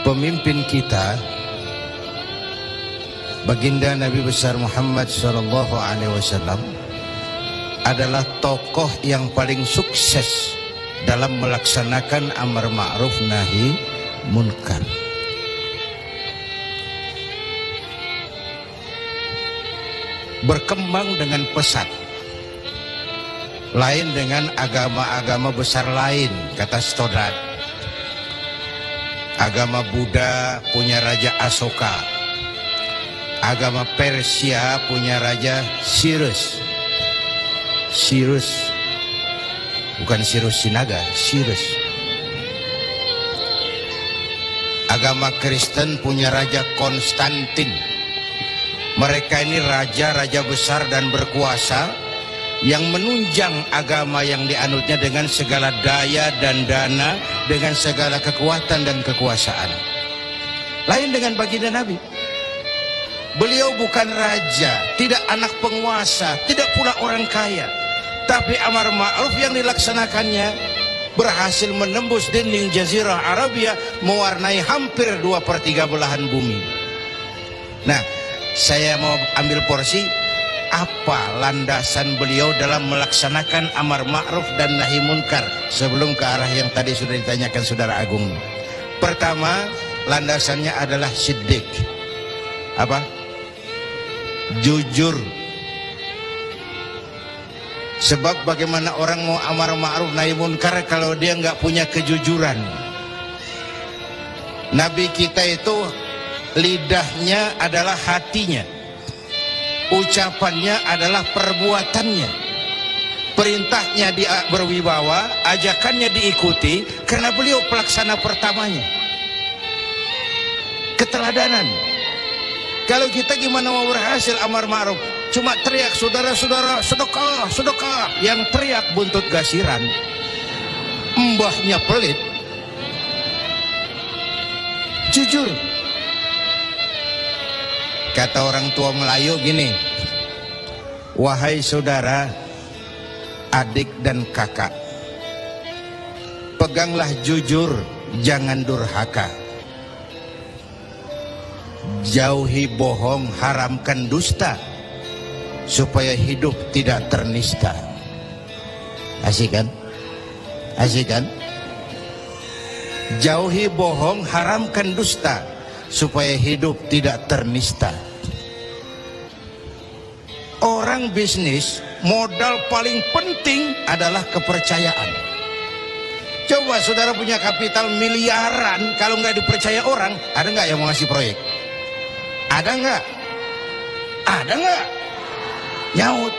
pemimpin kita, baginda Nabi besar Muhammad SAW, adalah tokoh yang paling sukses dalam melaksanakan amar ma'ruf nahi munkar. Berkembang dengan pesat, lain dengan agama-agama besar lain, kata Stoddard. Agama Buddha punya raja Asoka, agama Persia punya raja Cyrus. Bukan Cyrus Sinaga, Cyrus. Agama Kristen punya raja Konstantin. Mereka ini raja-raja besar dan berkuasa yang menunjang agama yang dianutnya dengan segala daya dan dana, dengan segala kekuatan dan kekuasaan. Lain dengan baginda Nabi. Beliau bukan raja, tidak anak penguasa, tidak pula orang kaya, tapi amar ma'ruf yang dilaksanakannya berhasil menembus dinding Jazirah Arabia, mewarnai hampir 2/3 belahan bumi. Nah, saya mau ambil porsi apa landasan beliau dalam melaksanakan amar ma'ruf dan nahi munkar sebelum ke arah yang tadi sudah ditanyakan Saudara Agung. Pertama, landasannya adalah siddiq. Apa? Jujur. Sebab bagaimana orang mau amar ma'ruf nahi munkar kalau dia nggak punya kejujuran? Nabi kita itu lidahnya adalah hatinya, ucapannya adalah perbuatannya, perintahnya dia berwibawa, ajakannya diikuti karena beliau pelaksana pertamanya. Keteladanan. Kalau kita gimana mau berhasil amar ma'ruf? Cuma teriak saudara-saudara sedekah, sedekah, yang teriak buntut gasiran, mbahnya pelit. Jujur. Kata orang tua Melayu gini, wahai saudara, adik dan kakak, peganglah jujur, jangan durhaka. Jauhi bohong, haramkan dusta, supaya hidup tidak ternista. Asik kan? Asik kan? Jauhi bohong, haramkan dusta, supaya hidup tidak ternista. Orang bisnis, modal paling penting adalah kepercayaan. Coba saudara punya kapital miliaran, kalau nggak dipercaya orang, ada nggak yang mau ngasih proyek? Ada nggak? Ada nggak? Nyaut.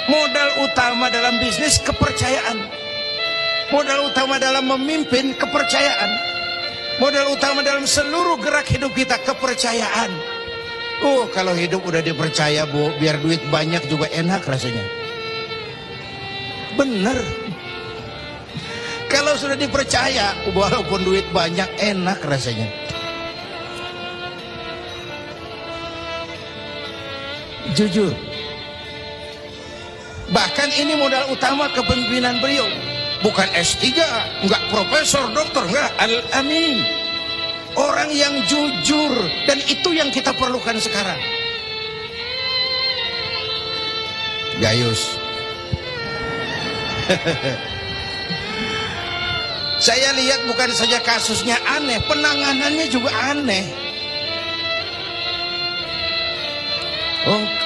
Modal utama dalam bisnis kepercayaan. Modal utama dalam memimpin kepercayaan. Modal utama dalam seluruh gerak hidup kita kepercayaan. Kalau hidup udah dipercaya, Bu, biar duit banyak juga enak rasanya. Bener. Kalau sudah dipercaya, walaupun duit banyak enak rasanya. Jujur. Bahkan ini modal utama kepemimpinan beliau. Bukan S3, enggak profesor, dokter, enggak, Al-Amin. Orang yang jujur, dan itu yang kita perlukan sekarang. Gayus. Saya lihat bukan saja kasusnya aneh, penanganannya juga aneh.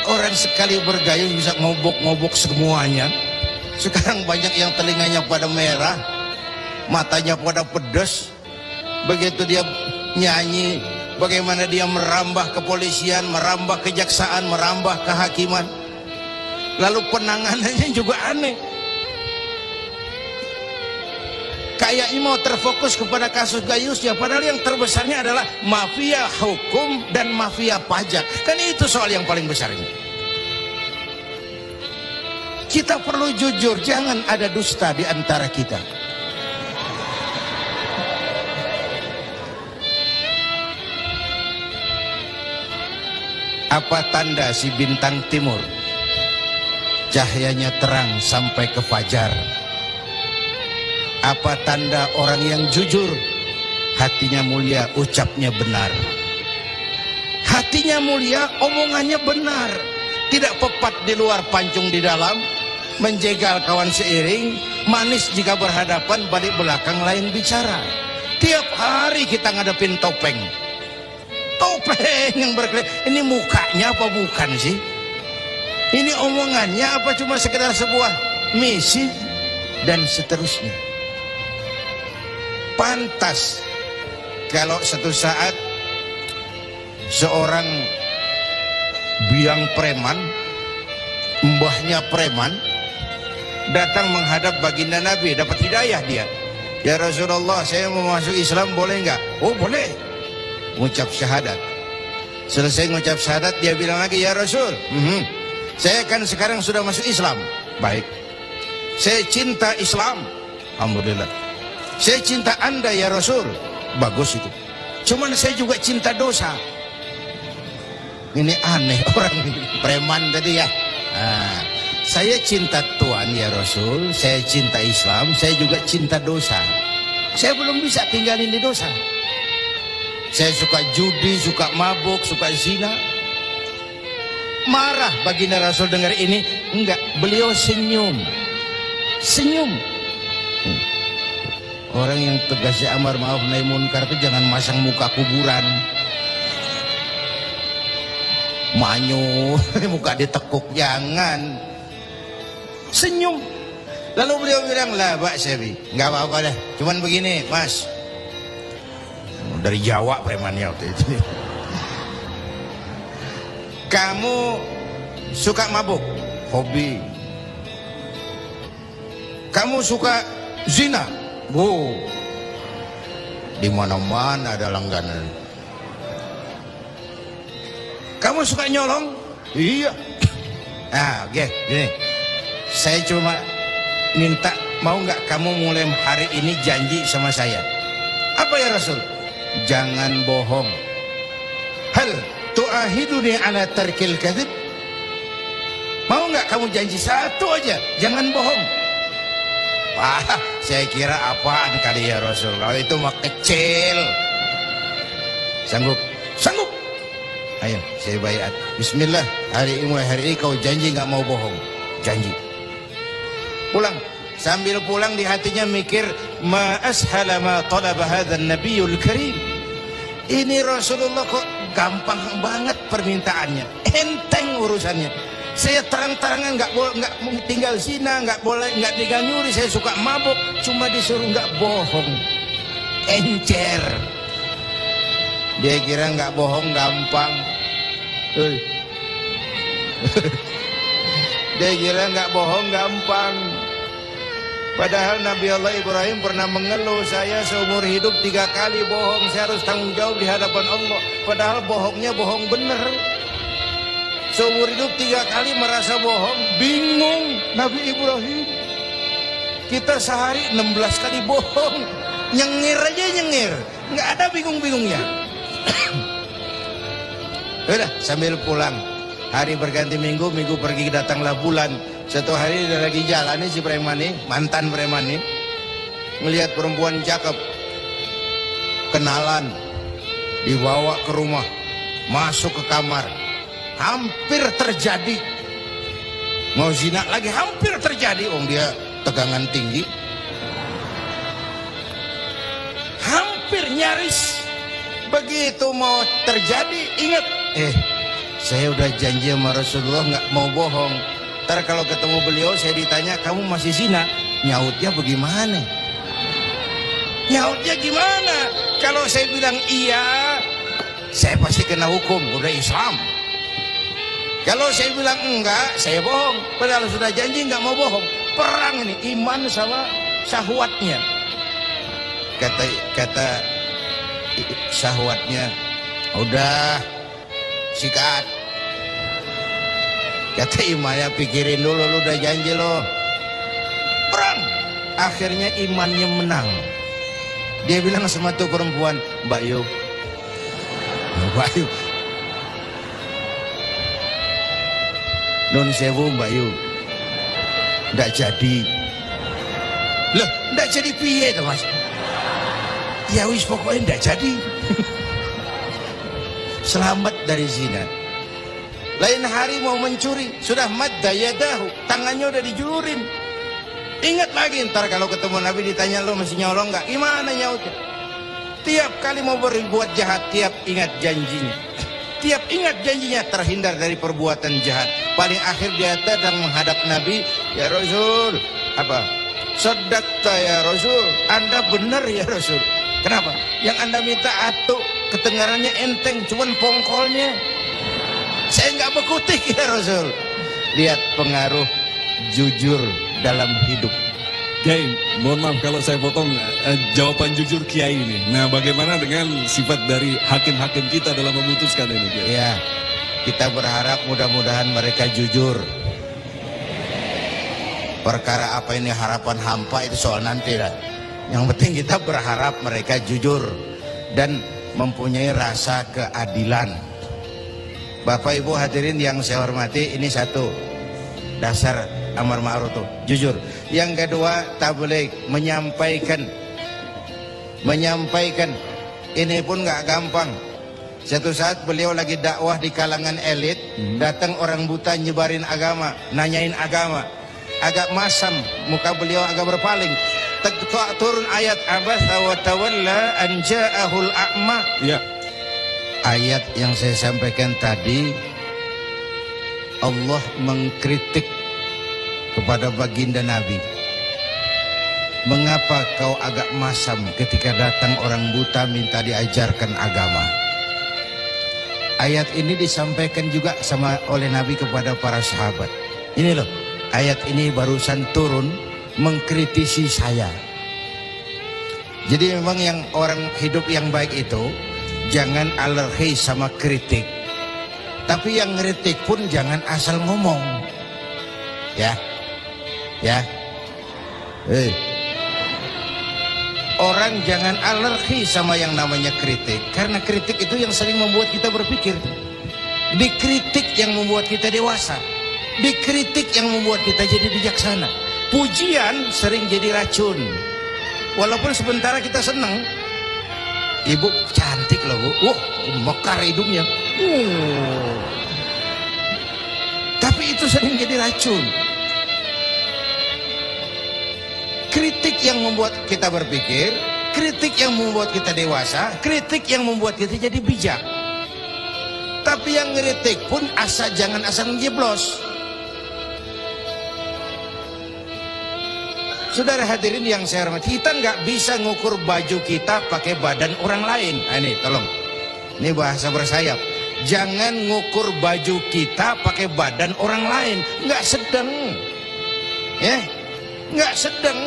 Orang sekali bergayus bisa ngobok-ngobok semuanya. Sekarang banyak yang telinganya pada merah, matanya pada pedas. Begitu dia nyanyi, bagaimana dia merambah kepolisian, merambah kejaksaan, merambah kehakiman. Lalu penanganannya juga aneh. Kayaknya mau terfokus kepada kasus gayusnya, padahal yang terbesarnya adalah mafia hukum dan mafia pajak. Kan itu soal yang paling besar ini. Kita perlu jujur, jangan ada dusta di antara kita. Apa tanda si bintang timur? Cahayanya terang sampai ke fajar. Apa tanda orang yang jujur? Hatinya mulia, ucapnya benar. Hatinya mulia, omongannya benar. Tidak pepat di luar, pancung di dalam. Menjegal kawan seiring, manis jika berhadapan, balik belakang lain bicara. Tiap hari kita ngadepin topeng. Topeng yang berkelip. Ini mukanya apa bukan sih? Ini omongannya apa cuma sekedar sebuah misi? Dan seterusnya. Pantas kalau satu saat seorang biang preman, mbahnya preman, datang menghadap baginda Nabi, dapat hidayah dia. Ya Rasulullah, saya mau masuk Islam, boleh enggak? Oh boleh. Mengucap syahadat. Selesai mengucap syahadat, dia bilang lagi, ya Rasul, saya kan sekarang sudah masuk Islam. Baik. Saya cinta Islam. Alhamdulillah. Saya cinta Anda ya Rasul. Bagus itu. Cuman saya juga cinta dosa. Ini aneh orang preman tadi ya. Saya cinta Tuhan ya Rasul, saya cinta Islam, saya juga cinta dosa. Saya belum bisa tinggalin di dosa. Saya suka judi, suka mabuk, suka zina. Marah baginda Rasul dengar ini? Enggak, beliau senyum. Senyum. Orang yang tegasnya amar ma'ruf nahi munkar itu jangan masang muka kuburan. Manyu, muka ditekuk, jangan. Senyum. Lalu beliau bilang, lah Pak Sebi, nggak apa-apa dah. Cuman begini, Mas. Dari Jawa premannya waktu itu. Kamu suka mabuk, hobi. Kamu suka zina, di mana-mana ada langganan. Kamu suka nyolong? Iya. Oke, gini. Saya cuma minta, mau nggak kamu mulai hari ini janji sama saya? Apa ya Rasul? Jangan bohong. Hal tu'ahiduni ala tarkil kadzib? Mau nggak kamu janji satu aja, jangan bohong? Wah, saya kira apaan kali ya Rasul? Kalau itu mah kecil. Sanggup? Sanggup. Ayo, saya baiat. Bismillah, mulai hari ini kau janji nggak mau bohong. Janji. Pulang. Sambil pulang di hatinya mikir, ma ashala ma talaba hadzal nabiyul karim. Ini Rasulullah kok gampang banget permintaannya, enteng urusannya. Saya terang-terangan nggak tinggal zina, nggak boleh, nggak tinggal nyuri. Saya suka mabuk, cuma disuruh nggak bohong. Encer. Dia kira nggak bohong gampang. Dia kira nggak bohong gampang. Padahal Nabi Allah Ibrahim pernah mengeluh, saya seumur hidup 3 kali bohong, saya harus tanggung jawab di hadapan Allah. Padahal bohongnya bohong bener. Seumur hidup 3 kali merasa bohong, bingung Nabi Ibrahim. Kita sehari 16 kali bohong, nyengir aja nyengir, nggak ada bingung-bingungnya. Udah sambil pulang, hari berganti minggu, minggu pergi datanglah bulan. Satu hari dia lagi jalan nih si preman nih, mantan preman nih, ngelihat perempuan cakep, kenalan, dibawa ke rumah, masuk ke kamar, hampir terjadi, mau zina lagi, hampir terjadi. Dia tegangan tinggi, hampir nyaris. Begitu mau terjadi, ingat, saya udah janji sama Rasulullah nggak mau bohong. Ntar kalau ketemu beliau saya ditanya, kamu masih zina? Nyautnya bagaimana? Nyautnya gimana? Kalau saya bilang iya, saya pasti kena hukum, udah Islam. Kalau saya bilang enggak, saya bohong. Padahal sudah janji nggak mau bohong. Perang ini, iman sama syahwatnya. Kata syahwatnya, udah sikat. Kata imannya, pikirin dulu, lu udah janji lo. Perang. Akhirnya imannya menang. Dia bilang sama tuh perempuan, Mbak Yu, non sewu Mbak Yu, nggak jadi. Loh, ndak jadi piye to Mas? Ya wis pokoknya ndak jadi. Selamat dari zina. Lain hari mau mencuri, sudah madda yadahu, tangannya udah dijulurin. Ingat lagi ntar kalau ketemu Nabi ditanya lo masih nyolong nggak? Gimana nyautnya? Tiap kali mau berbuat jahat, tiap ingat janjinya. Tiap ingat janjinya terhindar dari perbuatan jahat. Paling akhir dia datang menghadap Nabi, ya Rasul, apa? Sadaqta ya Rasul, Anda benar ya Rasul. Kenapa? Yang Anda minta atuk, kedengarannya enteng, cuman pongkolnya. Saya nggak bekutik ya Rasul. Lihat pengaruh jujur dalam hidup. Kiai, mohon maaf kalau saya potong jawaban jujur Kiai ini. Nah, bagaimana dengan sifat dari hakim-hakim kita dalam memutuskan ini, Kiai? Ya, kita berharap mudah-mudahan mereka jujur. Perkara apa ini harapan hampa itu soal nanti lah. Yang penting kita berharap mereka jujur dan mempunyai rasa keadilan. Bapak Ibu hadirin yang saya hormati, ini satu dasar amar ma'ruf tuh, jujur. Yang kedua, tabligh, menyampaikan ini pun nggak gampang. Satu saat beliau lagi dakwah di kalangan elit, datang orang buta nyebarin agama, nanyain agama, agak masam, muka beliau agak berpaling. Turun ayat abasa wa tawalla an ja'ahul a'ma. Ya. Ayat yang saya sampaikan tadi, Allah mengkritik kepada baginda Nabi. Mengapa kau agak masam ketika datang orang buta minta diajarkan agama? Ayat ini disampaikan juga oleh Nabi kepada para sahabat. Ini loh, ayat ini barusan turun mengkritisi saya. Jadi memang yang orang hidup yang baik itu jangan alergi sama kritik. Tapi yang ngeritik pun jangan asal ngomong. Ya. Orang jangan alergi sama yang namanya kritik, karena kritik itu yang sering membuat kita berpikir. Dikritik yang membuat kita dewasa, dikritik yang membuat kita jadi bijaksana. Pujian sering jadi racun. Walaupun sementara kita senang, ibu cantik loh bu, mekar hidungnya, tapi itu sering jadi racun. Kritik yang membuat kita berpikir, kritik yang membuat kita dewasa, kritik yang membuat kita jadi bijak. Tapi yang ngeritik pun jangan asal njeblos. Saudara hadirin yang saya hormati, kita nggak bisa ngukur baju kita pakai badan orang lain. Nah, ini tolong, ini bahasa bersayap. Jangan ngukur baju kita pakai badan orang lain. Nggak sedang, ya, nggak sedang.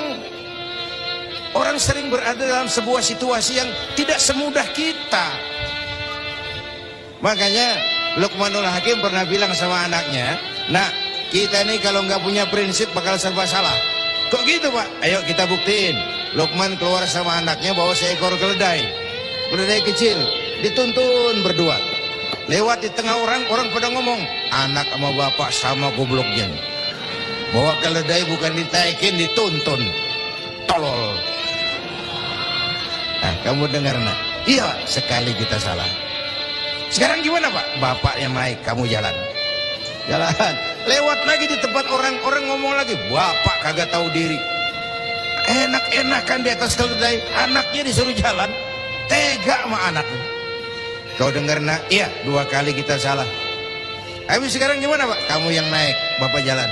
Orang sering berada dalam sebuah situasi yang tidak semudah kita. Makanya Luqmanul Hakim pernah bilang sama anaknya, "Nak, kita ini kalau nggak punya prinsip bakal serba salah." Kok gitu Pak? Ayo kita buktiin. Luqman keluar sama anaknya bawa seekor keledai. Keledai kecil, dituntun berdua. Lewat di tengah orang pada ngomong, anak sama bapak sama gobloknya. Bawa keledai bukan ditaikin, dituntun. Tolol. Nah, kamu dengar nak? Iya, sekali kita salah. Sekarang gimana Pak? Bapak yang naik, kamu jalan. Lewat lagi di tempat orang ngomong lagi, bapak kagak tahu diri. Enak-enakan di atas keledai, anaknya disuruh jalan. Tega sama anaknya. Kau dengar nak? Iya, 2 kali kita salah. Habis sekarang gimana Pak? Kamu yang naik, bapak jalan.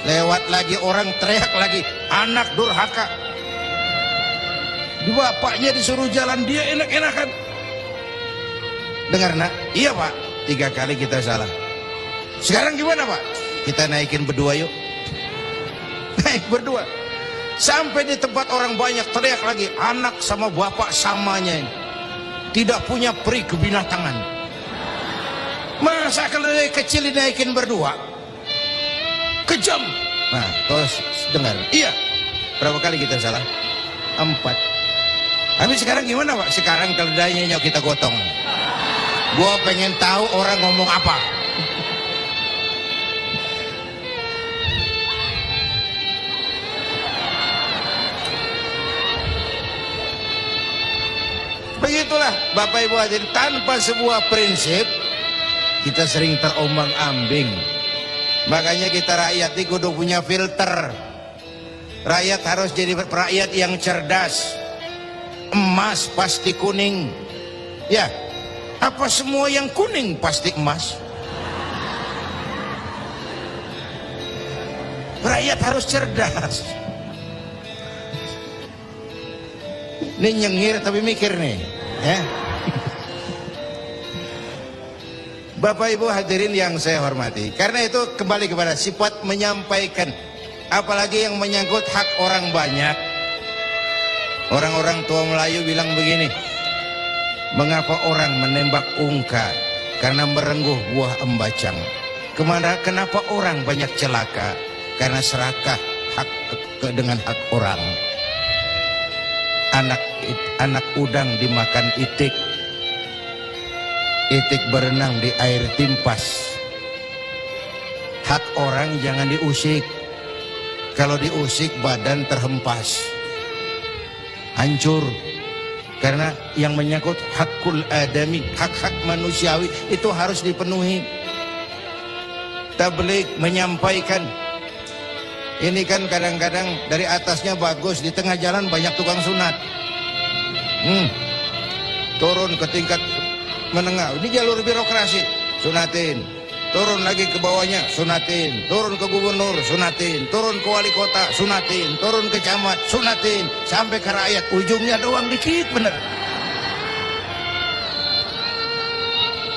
Lewat lagi orang teriak lagi, anak durhaka. Bapaknya disuruh jalan, dia enak-enakan. Dengar nak? Iya Pak, 3 kali kita salah. Sekarang gimana Pak? Kita naikin berdua yuk. Naik berdua. Sampai di tempat orang banyak teriak lagi, anak sama bapak samanya ini. Tidak punya peri kebinatangan. Masa keledai kecil dinaikin berdua? Kejam. Nah, terus dengar. Iya. Berapa kali kita salah? 4. Habis sekarang gimana Pak? Sekarang keledainya yuk kita gotong. Gua pengen tahu orang ngomong apa. itulah Bapak Ibu hadirin, tanpa sebuah prinsip kita sering terombang-ambing. Makanya kita rakyat ini kudu punya filter. Rakyat harus jadi rakyat yang cerdas. Emas pasti kuning. Ya, apa semua yang kuning pasti emas? Rakyat harus cerdas. Ini nyengir tapi mikir nih, ya. Bapak Ibu hadirin yang saya hormati, karena itu kembali kepada sifat menyampaikan, apalagi yang menyangkut hak orang banyak. Orang-orang tua Melayu bilang begini, mengapa orang menembak ungka? Karena merengguh buah embacang. Kenapa orang banyak celaka? Karena serakah dengan hak orang. Anak udang dimakan itik, itik berenang di air timpas. Hak orang jangan diusik. Kalau diusik badan terhempas, hancur. Karena yang menyangkut hakul adami, hak-hak manusiawi itu harus dipenuhi. Tabligh menyampaikan. Ini kan kadang-kadang dari atasnya bagus, di tengah jalan banyak tukang sunat. Turun ke tingkat menengah, ini jalur birokrasi, sunatin. Turun lagi ke bawahnya, sunatin. Turun ke gubernur, sunatin. Turun ke wali kota, sunatin. Turun ke camat, sunatin. Sampai ke rakyat, ujungnya doang dikit bener.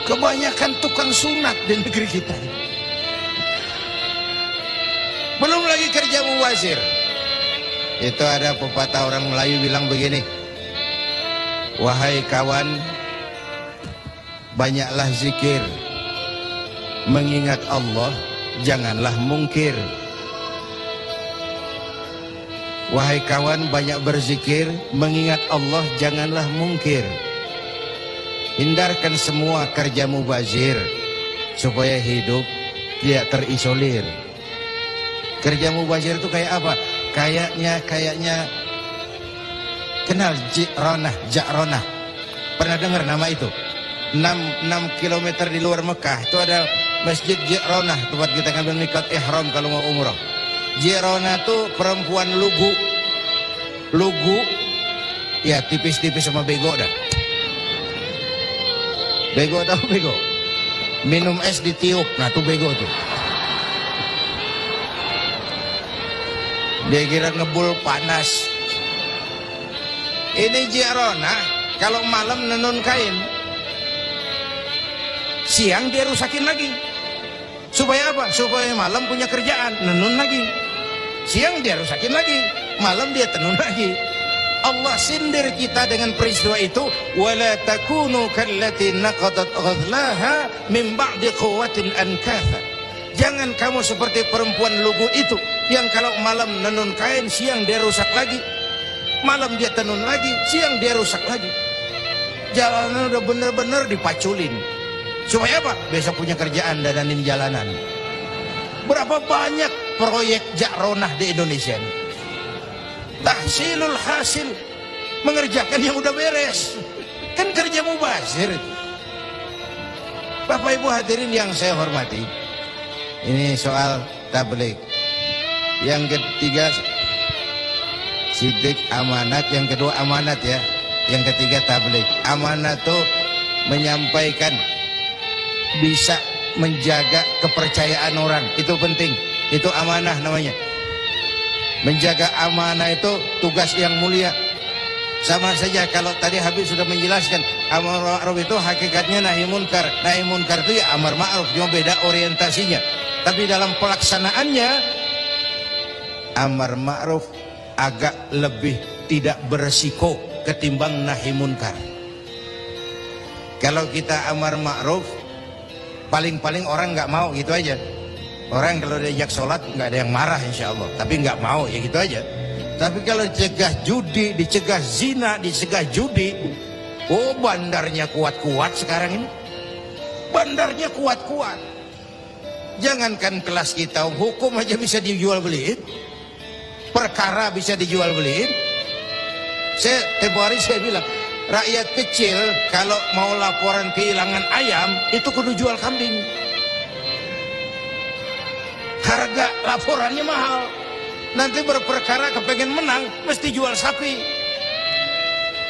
Kebanyakan tukang sunat di negeri kita. Belum lagi kerja mubazir. Itu ada pepatah orang Melayu bilang begini, wahai kawan, banyaklah zikir, mengingat Allah, janganlah mungkir. Wahai kawan, banyak berzikir, mengingat Allah, janganlah mungkir. Hindarkan semua kerja mubazir supaya hidup tidak terisolir. Kerja mubazir itu kayak apa? Kayaknya kenal Ja'ronah. Pernah dengar nama itu? 6 kilometer di luar Mekah itu ada Masjid Ja'ronah, tempat kita ngambil miqat ihram kalau mau umrah. Ja'ronah itu perempuan lugu ya, tipis-tipis sama bego dah. Bego tahu bego? Minum es ditiup, nah tuh bego tuh. Dia kira ngebul panas. Ini Ja'ronah kalau malam nenun kain, siang dia rusakin lagi. Supaya apa? Supaya malam punya kerjaan, nenun lagi. Siang dia rusakin lagi, malam dia tenun lagi. Allah sindir kita dengan peristiwa itu. Wala takunu kallati naqadat ghadlaha min ba'di quwwatin ankatha. Jangan kamu seperti perempuan lugu itu yang kalau malam nenun kain, siang dia rusak lagi. Malam dia tenun lagi, siang dia rusak lagi. Jalanan udah bener-bener dipaculin. Supaya apa? Besok punya kerjaan dadanin jalanan. Berapa banyak proyek Ja'ronah di Indonesia ini? Tahsilul hasil, mengerjakan yang udah beres. Kan kerja mubazir. Bapak Ibu hadirin yang saya hormati, ini soal tabligh. Yang ketiga sidik amanat, yang kedua amanat ya, yang ketiga tabligh. Amanat tuh menyampaikan, bisa menjaga kepercayaan orang, itu penting, itu amanah namanya. Menjaga amanah itu tugas yang mulia. Sama saja kalau tadi Habib sudah menjelaskan, amar ma'ruf itu hakikatnya nahi munkar. Nahi munkar itu ya amar ma'ruf, cuma beda orientasinya. Tapi dalam pelaksanaannya, amar ma'ruf agak lebih tidak beresiko ketimbang nahi munkar. Kalau kita amar ma'ruf, paling-paling orang nggak mau, gitu aja. Orang kalau diajak sholat nggak ada yang marah insya Allah, tapi nggak mau ya gitu aja. Tapi kalau dicegah judi, dicegah zina, dicegah judi, oh bandarnya kuat-kuat sekarang ini. Bandarnya kuat-kuat. Jangankan kelas kita, hukum aja bisa dijual beliin, perkara bisa dijual beliin. Tempo hari saya bilang, rakyat kecil kalau mau laporan kehilangan ayam itu kudu jual kambing. Harga laporannya mahal. Nanti berperkara kepengen menang mesti jual sapi.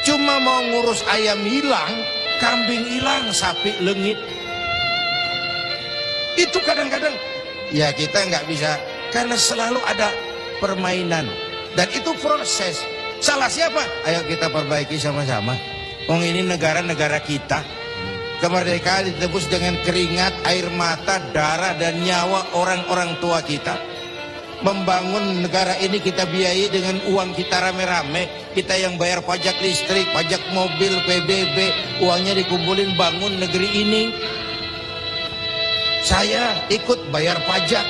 Cuma mau ngurus ayam hilang, kambing hilang, sapi lengit. Itu kadang-kadang ya kita nggak bisa, karena selalu ada permainan dan itu proses. Salah siapa? Ayo kita perbaiki sama-sama. Wong ini negara-negara kita. Kemerdekaan ditebus dengan keringat, air mata, darah dan nyawa orang-orang tua kita. Membangun negara ini kita biayai dengan uang kita rame-rame. Kita yang bayar pajak listrik, pajak mobil, PBB, uangnya dikumpulin bangun negeri ini. Saya ikut bayar pajak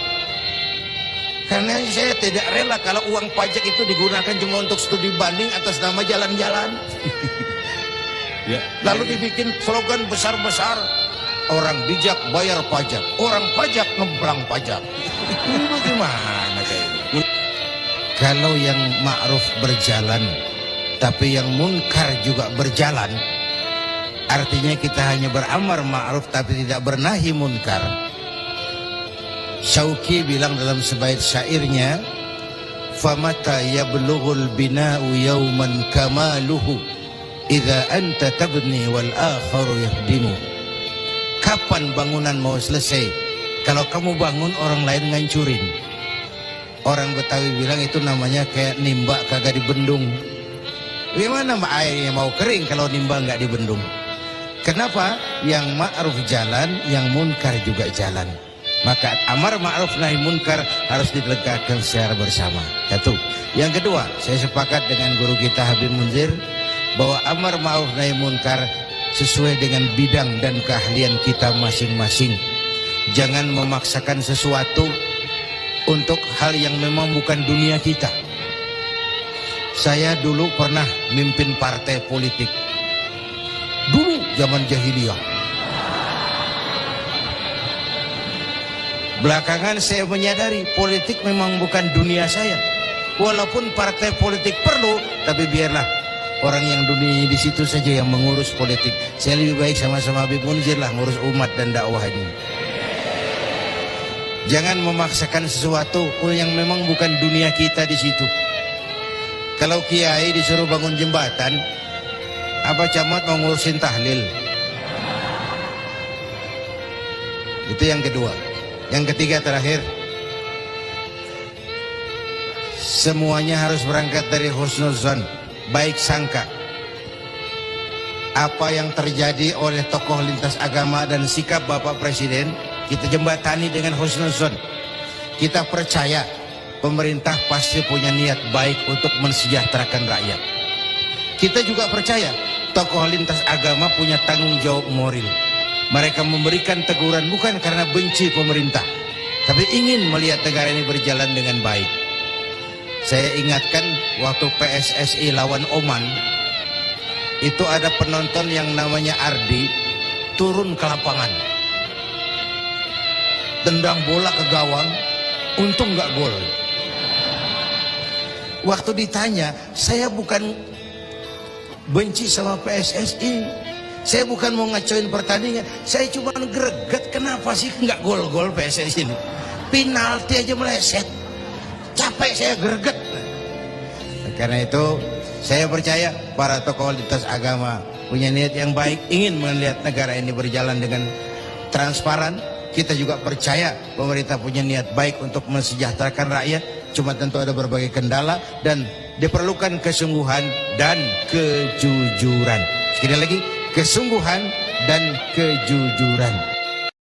karena saya tidak rela kalau uang pajak itu digunakan cuma untuk studi banding atas nama jalan-jalan. Ya. Lalu dibikin slogan besar-besar, orang bijak bayar pajak, orang pajak ngebrang pajak. Ini bagaimana kayaknya? Kalau yang ma'ruf berjalan tapi yang munkar juga berjalan, artinya kita hanya beramar ma'ruf tapi tidak bernahi munkar. Syauqi bilang dalam sebaik syairnya, famata yablughul bina'u yawman kamaluhu idza anta tabni wal akharu yahdimu. Kapan bangunan mau selesai kalau kamu bangun orang lain ngancurin? Orang Betawi bilang itu namanya kayak nimba kagak dibendung. Gimana airnya mau kering kalau nimba nggak dibendung? Kenapa? Yang ma'ruf jalan, yang munkar juga jalan. Maka amar ma'ruf nahi munkar harus ditegakkan secara bersama. Satu. Yang kedua, saya sepakat dengan guru kita Habib Munzir bahwa amar ma'ruf nahi munkar sesuai dengan bidang dan keahlian kita masing-masing. Jangan memaksakan sesuatu untuk hal yang memang bukan dunia kita. Saya dulu pernah mimpin partai politik. Dulu zaman jahiliyah. Belakangan saya menyadari politik memang bukan dunia saya. Walaupun partai politik perlu, tapi biarlah orang yang dunianya di situ saja yang mengurus politik. Saya lebih baik sama-sama Habib Munzir lah ngurus umat dan dakwah ini. Jangan memaksakan sesuatu yang memang bukan dunia kita di situ. Kalau kiai disuruh bangun jembatan, apa camat mau ngurusin tahlil? Itu yang kedua. Yang ketiga terakhir, semuanya harus berangkat dari husnuzon, baik sangka. Apa yang terjadi oleh tokoh lintas agama dan sikap Bapak Presiden, kita jembatani dengan husnuzon. Kita percaya pemerintah pasti punya niat baik untuk mensejahterakan rakyat. Kita juga percaya tokoh lintas agama punya tanggung jawab moral. Mereka memberikan teguran bukan karena benci pemerintah, tapi ingin melihat negara ini berjalan dengan baik. Saya ingatkan waktu PSSI lawan Oman, itu ada penonton yang namanya Ardi turun ke lapangan, tendang bola ke gawang, untung nggak gol. Waktu ditanya, saya bukan benci sama PSSI, saya bukan mau ngacoin pertandingan, saya cuma greget kenapa sih nggak gol-gol PSSI ini, penalti aja meleset, capek saya greget. Karena itu saya percaya para tokoh lintas agama punya niat yang baik, ingin melihat negara ini berjalan dengan transparan. Kita juga percaya pemerintah punya niat baik untuk mensejahterakan rakyat. Cuma tentu ada berbagai kendala dan diperlukan kesungguhan dan kejujuran. Sekali lagi, kesungguhan dan kejujuran.